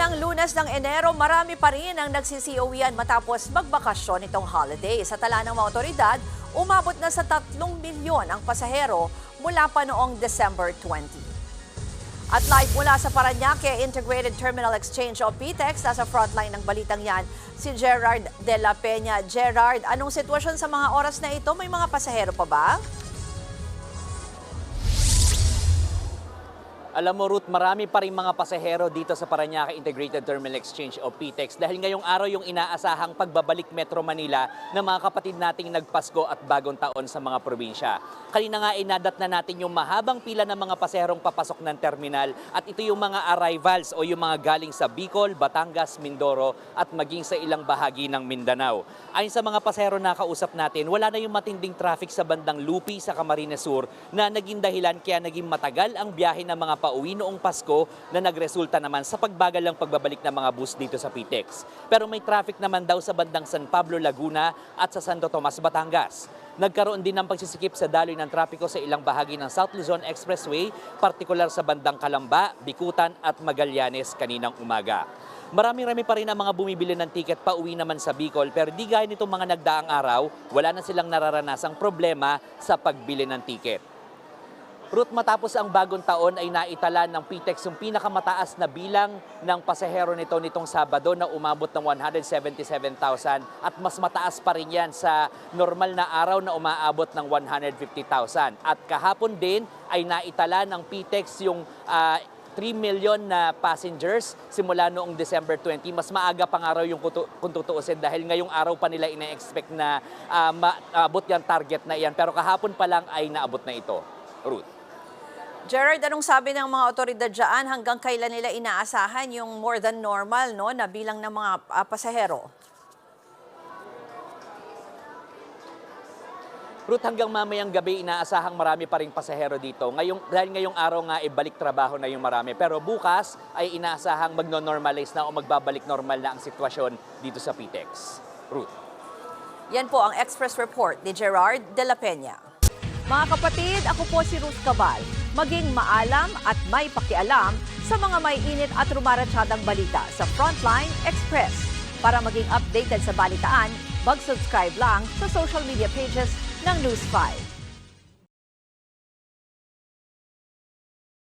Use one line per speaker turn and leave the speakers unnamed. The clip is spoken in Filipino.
Unang Lunes ng Enero, marami pa rin ang nagsisi-uwian matapos magbakasyon itong holiday. Sa tala ng mga otoridad, umabot na sa 3 milyon ang pasahero mula pa noong December 20. At live mula sa Parañaque Integrated Terminal Exchange o PTEX, nasa frontline ng balitang yan, si Gerard de la Peña. Gerard, anong sitwasyon sa mga oras na ito? May mga pasahero pa ba?
Alam mo, Ruth, marami pa rin mga pasahero dito sa Parañaque Integrated Terminal Exchange o PTEX dahil ngayong araw yung inaasahang pagbabalik Metro Manila ng mga kapatid nating nagpasko at bagong taon sa mga probinsya. Kanina nga inadat na natin yung mahabang pila ng mga pasaherong papasok ng terminal at ito yung mga arrivals o yung mga galing sa Bicol, Batangas, Mindoro at maging sa ilang bahagi ng Mindanao. Ayon sa mga pasahero na kausap natin, wala na yung matinding traffic sa bandang Lupi sa Camarines Sur na naging dahilan kaya naging matagal ang biyahe ng mga pauwi noong Pasko na nagresulta naman sa pagbagal ng pagbabalik ng mga bus dito sa PTEX. Pero may traffic naman daw sa bandang San Pablo, Laguna at sa Santo Tomas, Batangas. Nagkaroon din ng pagsisikip sa daloy ng trapiko sa ilang bahagi ng South Luzon Expressway, partikular sa bandang Calamba, Bikutan at Magallanes kaninang umaga. Marami-rami pa rin ang mga bumibili ng tiket pauwi naman sa Bicol pero di gaya nitong mga nagdaang araw, wala na silang nararanasang problema sa pagbili ng tiket. Ruth, matapos ang bagong taon ay naitala ng PTEX yung pinakamataas na bilang ng pasahero nitong Sabado na umabot ng 177,000 at mas mataas pa rin yan sa normal na araw na umaabot ng 150,000. At kahapon din ay naitala ng PTEX yung 3 million na passengers simula noong December 20. Mas maaga pang araw yung kung tutuusin dahil ngayong araw pa nila ina-expect na maabot yung target na iyan. Pero kahapon pa lang ay naabot na ito. Ruth.
Gerard, anong sabi ng mga otoridad dyan? Hanggang kailan nila inaasahan yung more than normal na bilang ng mga pasahero?
Ruth, hanggang mamayang gabi inaasahang marami pa ring pasahero dito. Dahil ngayong araw nga balik trabaho na yung marami. Pero bukas ay inaasahang magno-normalize na o magbabalik normal na ang sitwasyon dito sa PTEX. Ruth.
Yan po ang Express Report ni Gerard de la Peña. Mga kapatid, ako po si Ruth Cabal. Maging maalam at may pakialam sa mga may init at rumaratsadang balita sa Frontline Express. Para maging updated sa balitaan, mag-subscribe lang sa social media pages ng News 5.